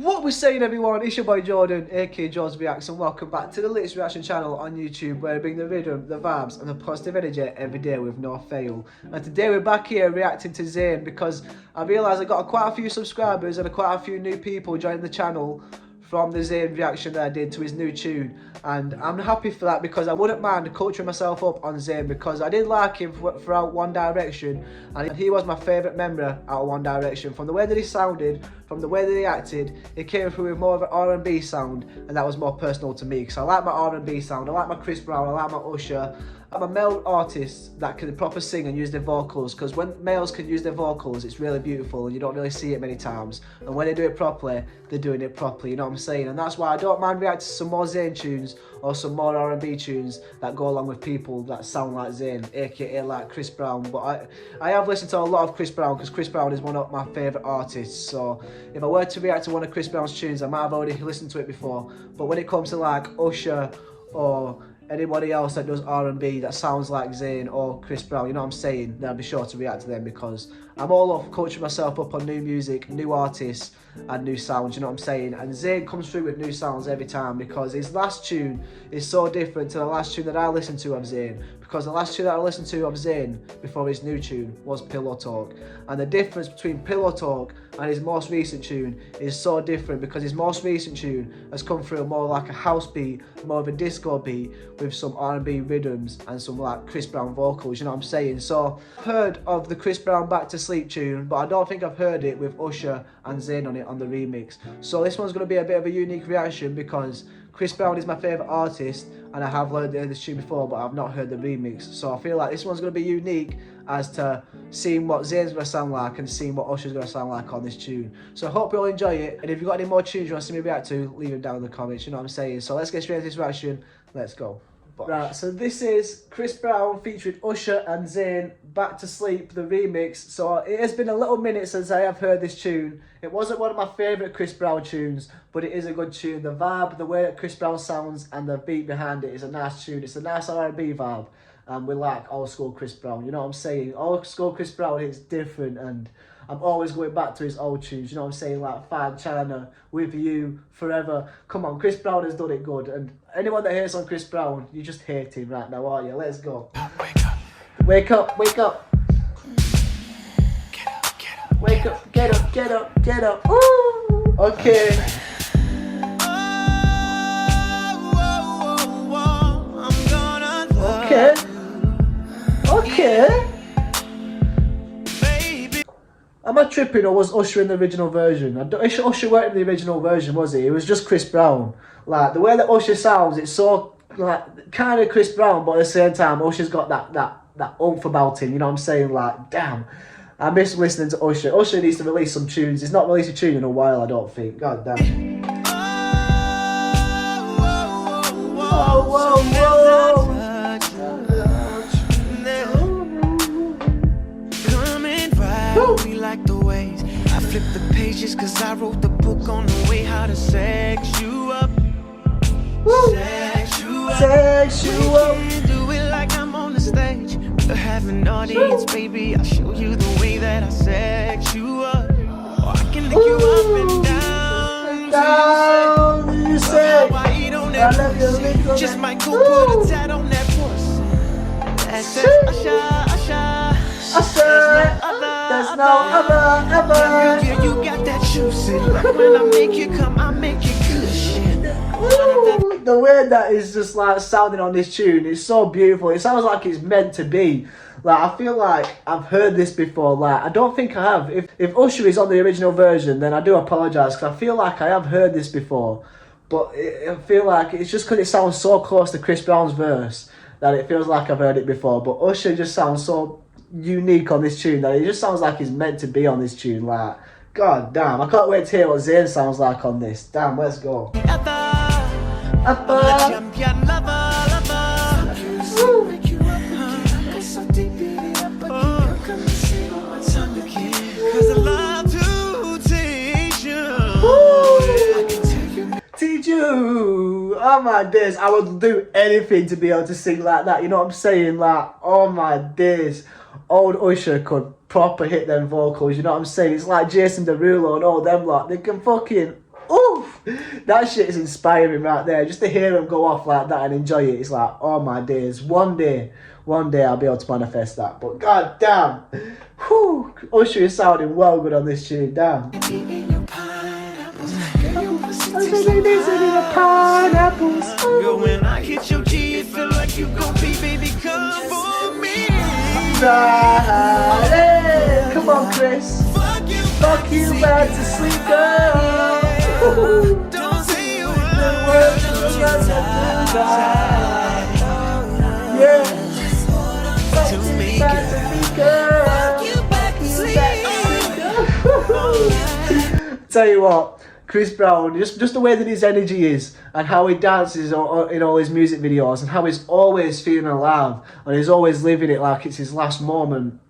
What we're saying, everyone, it's your boy Jordan, aka George Reacts, and welcome back to the latest reaction channel on YouTube, where I bring the rhythm, the vibes, and the positive energy every day with no fail. And today we're back here reacting to Zayn because I realised I got quite a few subscribers and quite a few new people joining the channel from the Zayn reaction that I did to his new tune, and I'm happy for that because I wouldn't mind culturing myself up on Zayn because I did like him throughout One Direction, and he was my favourite member out of One Direction. From the way that he sounded, from the way that he acted, he came through with more of an R&B sound, and that was more personal to me because I like my R&B sound, I like my Chris Brown, I like my Usher. I'm a male artist that can proper sing and use their vocals, because when males can use their vocals, it's really beautiful and you don't really see it many times. And when they do it properly, they're doing it properly, you know what I'm saying? And that's why I don't mind reacting to some more Zayn tunes or some more R&B tunes that go along with people that sound like Zayn, aka like Chris Brown. But I have listened to a lot of Chris Brown because Chris Brown is one of my favourite artists. So if I were to react to one of Chris Brown's tunes, I might have already listened to it before. But when it comes to like Usher or anybody else that does R&B that sounds like Zayn or Chris Brown, you know what I'm saying, then I'll be sure to react to them because I'm all off culturing myself up on new music, new artists and new sounds, you know what I'm saying? And Zayn comes through with new sounds every time because his last tune is so different to the last tune that I listened to of Zayn, because the last tune that I listened to of Zayn before his new tune was Pillow Talk. And the difference between Pillow Talk and his most recent tune is so different because his most recent tune has come through more like a house beat, more of a disco beat with some R&B rhythms and some like Chris Brown vocals, you know what I'm saying? So I've heard of the Chris Brown Back to Sleep tune, but I don't think I've heard it with Usher and Zayn on it on the remix. So this one's going to be a bit of a unique reaction because Chris Brown is my favourite artist and I have learned this tune before, but I've not heard the remix. So I feel like this one's going to be unique as to seeing what Zayn's going to sound like and seeing what Usher's going to sound like on this tune. So I hope you all enjoy it, and if you've got any more tunes you want to see me react to, leave them down in the comments, you know what I'm saying? So let's get straight into this reaction, let's go. Right, so this is Chris Brown featuring Usher and Zayn, Back to Sleep, the remix. So it has been a little minute since I have heard this tune. It wasn't one of my favourite Chris Brown tunes, but it is a good tune. The vibe, the way that Chris Brown sounds and the beat behind it is a nice tune. It's a nice R&B vibe, and we like old school Chris Brown, you know what I'm saying? Old school Chris Brown is different, and I'm always going back to his old tunes, you know what I'm saying? Like Fine China, With You, Forever. Come on, Chris Brown has done it good, and anyone that hates on Chris Brown, you just hate him right now, aren't you? Let's go. Wake up, wake up. Wake up, get up, get up, get up. Woo! Okay. Okay. Okay. Am I tripping, or was Usher in the original version? Usher weren't in the original version, was he? It was just Chris Brown. Like, the way that Usher sounds, it's so, like, kind of Chris Brown, but at the same time, Usher's got that oomph about him, you know what I'm saying? Like, damn. I miss listening to Usher. Usher needs to release some tunes. He's not released a tune in a while, I don't think. God damn. Whoa, whoa, whoa. Like the ways I flip the pages, cause I wrote the book on the way how to sex you up. Woo. Sex you up. Sex you up. Can't do it like I'm on the stage. We'll have an audience, baby. I'll show you the way that I sex you up. Or I can lick you up and down. Down, you say. Why you don't ever just might go put a tat on that pussy. That's it, Usher. There's no other. You got that juicy. When I make you come, I make it good shit. The way that is just like sounding on this tune is so beautiful. It sounds like it's meant to be. Like, I feel like I've heard this before. Like, I don't think I have. If Usher is on the original version, then I do apologise, because I feel like I have heard this before. But I feel like it's just because it sounds so close to Chris Brown's verse that it feels like I've heard it before. But Usher just sounds so unique on this tune that it just sounds like he's meant to be on this tune. Like, god damn, I can't wait to hear what Zayn sounds like on this. Damn, let's go. Teach you. Oh my days, I would do anything to be able to sing like that, you know what I'm saying? Like, oh my days, old Usher could proper hit them vocals, you know what I'm saying? It's like Jason Derulo and all them lot, they can fucking ooh, that shit is inspiring right there. Just to hear him go off like that and enjoy it, it's like, oh my days. One day I'll be able to manifest that. But god damn, whew, Usher is sounding well good on this tune. Damn. Girl, when I hit your G, it feel like you gon' be, baby, come for me. Right, hey, come on, Chris. Fuck you back to sleep, girl. Don't say you Yeah. to make it. Girl. You back to sleep. Tell you what, Chris Brown, just the way that his energy is and how he dances in all his music videos and how he's always feeling alive and he's always living it like it's his last moment.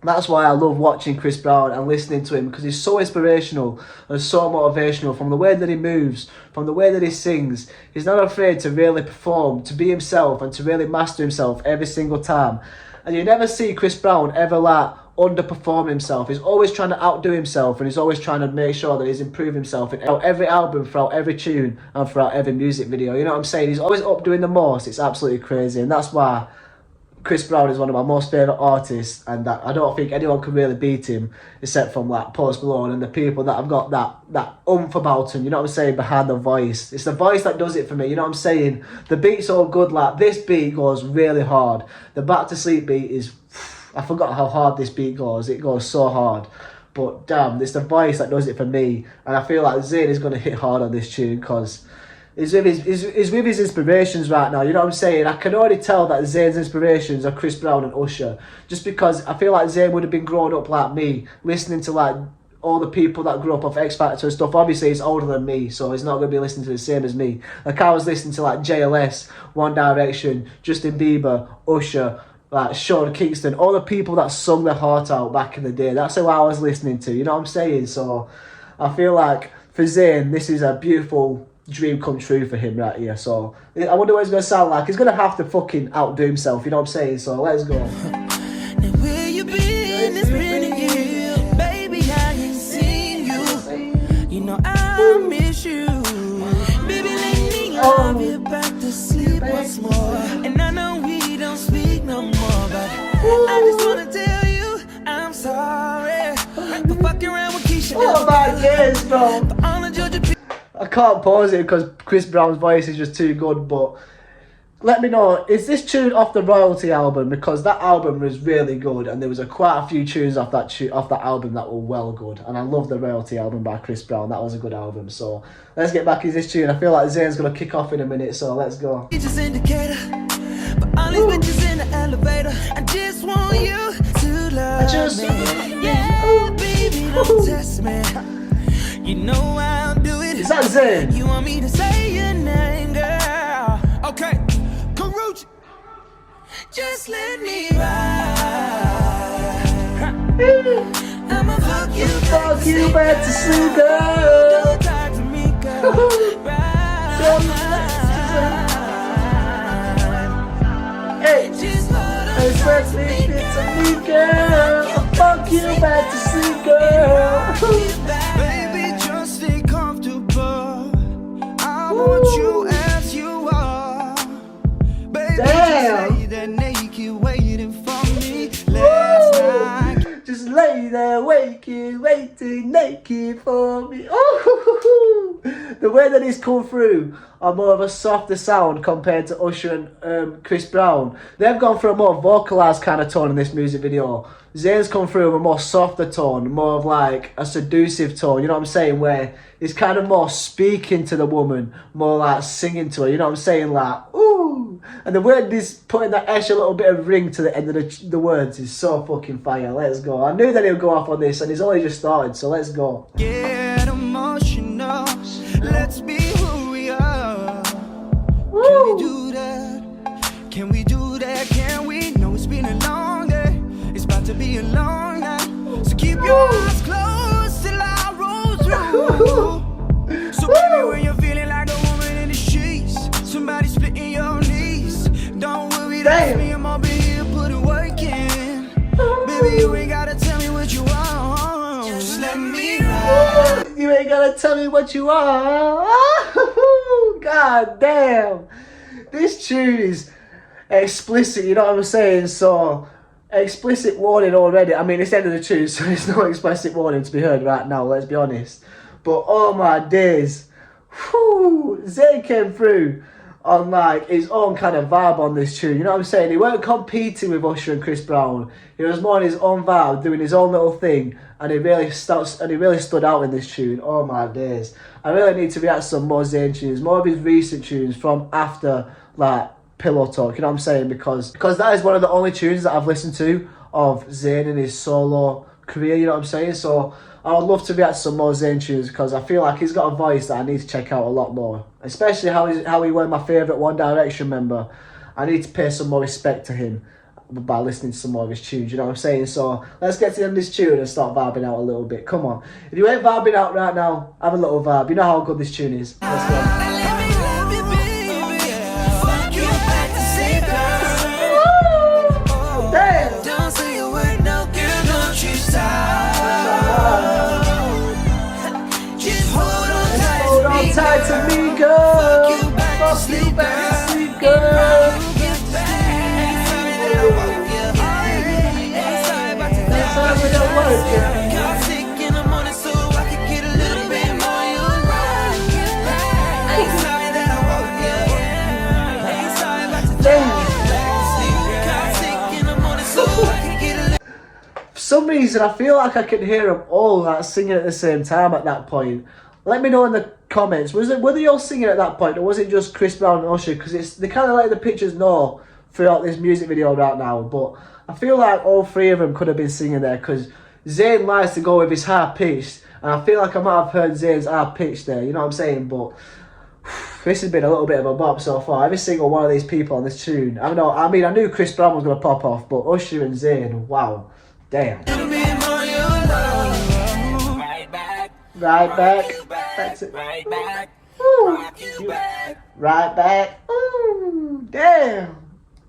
That's why I love watching Chris Brown and listening to him, because he's so inspirational and so motivational from the way that he moves, from the way that he sings. He's not afraid to really perform, to be himself and to really master himself every single time. And you never see Chris Brown ever like underperform himself. He's always trying to outdo himself and he's always trying to make sure that he's improved himself in every album, throughout every tune and throughout every music video. You know what I'm saying? He's always up doing the most. It's absolutely crazy, and that's why Chris Brown is one of my most favourite artists, and that I don't think anyone can really beat him except from like Post Malone and the people that have got that oomph about him, you know what I'm saying, behind the voice. It's the voice that does it for me, you know what I'm saying? The beat's all good, like this beat goes really hard. The Back to Sleep beat is, I forgot how hard this beat goes, it goes so hard. But damn, it's the voice that does it for me, and I feel like Zayn is going to hit hard on this tune because he's with his inspirations right now, you know what I'm saying? I can already tell that Zayn's inspirations are Chris Brown and Usher, just because I feel like Zayn would have been growing up like me, listening to like all the people that grew up off X Factor and stuff. Obviously he's older than me, so he's not going to be listening to the same as me. Like I was listening to like JLS, One Direction, Justin Bieber, Usher, like Sean Kingston, all the people that sung their heart out back in the day. That's who I was listening to, you know what I'm saying? So I feel like for Zayn, this is a beautiful dream come true for him right here. So I wonder what he's going to sound like. He's going to have to fucking outdo himself, you know what I'm saying? So let's go. Now where you been? It's been a year, baby. I ain't seen you. You know I miss you, baby. Let me love you back to sleep once more. And I know we don't speak no more, but I just wanna tell you I'm sorry for fucking around with Keisha. Oh my days, bro. For all the Georgia people. I can't pause it because Chris Brown's voice is just too good, but let me know, is this tune off the Royalty album? Because that album was really good and there was quite a few tunes off that album that were well good, and I love the Royalty album by Chris Brown. That was a good album. So let's get back into this tune. I feel like Zayn's going to kick off in a minute, so let's go. Just indicator, but all these bitches in the elevator. I just want you to love me. Yeah, baby, don't test me. You know I'll do it. Is that Zayn? You want me to say your name, girl? Okay, Karuchi. Just let me ride. I'ma fuck you back to sleep, girl. Don't talk to me, girl. Hey, Just hold on it's tight to me, me, it's me, girl. I'll fuck you back to sleep, girl. Baby, just stay comfortable. I want you as you are. Baby, Damn. just lay there naked, waiting for me last night. Just lay there waiting naked for me. Oh, the way that he's come through are more of a softer sound compared to Usher and Chris Brown. They've gone for a more vocalised kind of tone in this music video. Zayn's come through with a more softer tone, more of like a seductive tone, you know what I'm saying, where he's kind of more speaking to the woman, more like singing to her, you know what I'm saying, like, ooh. And the word is putting that extra little bit of ring to the end of the words is so fucking fire. Let's go. I knew that he'll go off on this and he's only just started, so let's go. Get emotional. Let's be who we are. Woo. Can we do that? Can we do that? Can we? No, it's been a long day. It's about to be a long night. So keep your eyes closed till I roll through. So baby, when you're feeling like a woman in the sheets, somebody splitting your knees, don't worry, that's me. I'm over here putting work in. Baby, you ain't gotta tell me what you want. Just let me ride. tell me what you are. God damn. This tune is explicit, you know what I'm saying? So, explicit warning already. I mean, it's the end of the tune, so there's no explicit warning to be heard right now, let's be honest. But oh my days. Whew, Zayn came through on like his own kind of vibe on this tune, you know what I'm saying? He weren't competing with Usher and Chris Brown. He was more on his own vibe, doing his own little thing, and he really stood out in this tune. Oh my days. I really need to react to some more Zayn tunes, more of his recent tunes from after like Pillow Talk, you know what I'm saying? Because that is one of the only tunes that I've listened to of Zayn in his solo career, you know what I'm saying? So I would love to react to some more Zayn tunes because I feel like he's got a voice that I need to check out a lot more. Especially how he was my favourite One Direction member. I need to pay some more respect to him by listening to some more of his tunes, you know what I'm saying? So let's get to the end of this tune and start vibing out a little bit. Come on. If you ain't vibing out right now, have a little vibe. You know how good this tune is. Let's go. Tied to me, girl. Fall asleep and sleep, girl. That's how we don't work, yeah. For some reason, I feel like I can hear them all like singing at the same time at that point. Let me know in the comments. Were they all singing at that point, or was it just Chris Brown and Usher? Because they kind of let the pictures know throughout this music video right now. But I feel like all three of them could have been singing there, because Zayn likes to go with his high pitch, and I feel like I might have heard Zayn's high pitch there. You know what I'm saying? But this has been a little bit of a bop so far. Every single one of these people on this tune. I knew Chris Brown was gonna pop off, but Usher and Zayn, wow, damn. Right back. That's it. Right back. Right back. Ooh, damn.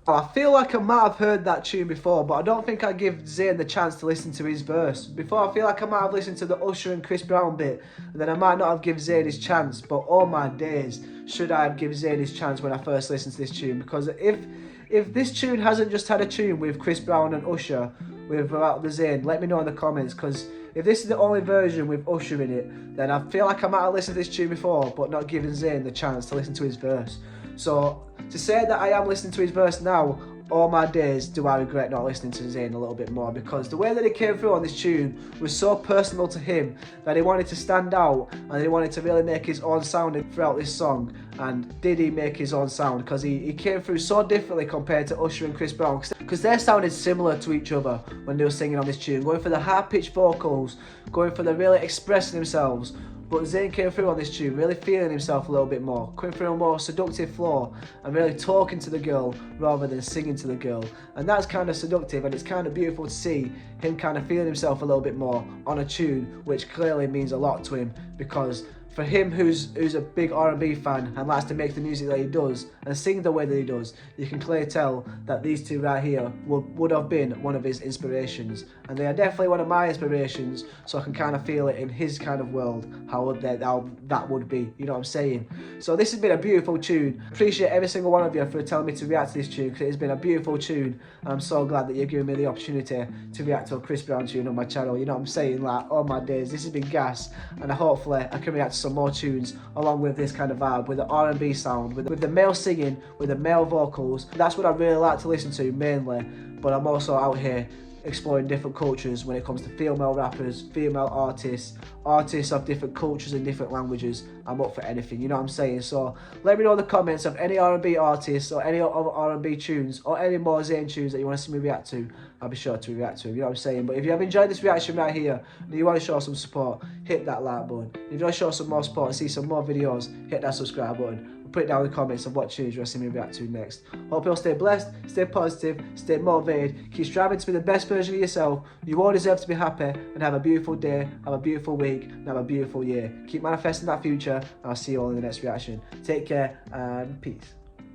I feel like I might have heard that tune before, but I don't think I give Zayn the chance to listen to his verse. Before, I feel like I might have listened to the Usher and Chris Brown bit, and then I might not have given Zayn his chance. But oh my days, should I have given Zayn his chance when I first listened to this tune? Because if this tune hasn't just had a tune with Chris Brown and Usher without the Zayn, let me know in the comments, because if this is the only version with Usher in it, then I feel like I might have listened to this tune before, but not given Zayn the chance to listen to his verse. So, to say that I am listening to his verse now, all my days do I regret not listening to Zayn a little bit more, because the way that he came through on this tune was so personal to him that he wanted to stand out and he wanted to really make his own sound throughout this song. And did he make his own sound? Because he came through so differently compared to Usher and Chris Brown, because they sounded similar to each other when they were singing on this tune, going for the high-pitched vocals, going for the really expressing themselves. But Zayn came through on this tune, really feeling himself a little bit more, coming through a more seductive flow and really talking to the girl rather than singing to the girl. And that's kind of seductive, and it's kind of beautiful to see him kind of feeling himself a little bit more on a tune, which clearly means a lot to him, because for him, who's a big R&B fan and likes to make the music that he does and sing the way that he does, you can clearly tell that these two right here would have been one of his inspirations. And they are definitely one of my inspirations, so I can kind of feel it in his kind of world, how that would be, you know what I'm saying? So this has been a beautiful tune. Appreciate every single one of you for telling me to react to this tune, because it has been a beautiful tune, and I'm so glad that you've given me the opportunity to react to a Chris Brown tune on my channel, you know what I'm saying? Like, oh my days, this has been gas, and hopefully I can react to some more tunes along with this kind of vibe, with the R&B sound, with the male singing, with the male vocals. That's what I really like to listen to mainly, but I'm also out here exploring different cultures when it comes to female rappers, female artists of different cultures and different languages. I'm up for anything, you know what I'm saying? So let me know in the comments of any R&B artists or any other R&B tunes or any more Zayn tunes that you want to see me react to. I'll be sure to react to, you know what I'm saying? But if you have enjoyed this reaction right here and you want to show some support, hit that like button. If you want to show some more support and see some more videos, hit that subscribe button. Put it down in the comments of what tunes you want to see me react to next. Hope you'll stay blessed, stay positive, stay motivated, keep striving to be the best version of yourself. You all deserve to be happy, and have a beautiful day, have a beautiful week, and have a beautiful year. Keep manifesting that future, and I'll see you all in the next reaction. Take care and peace.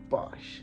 Bosh.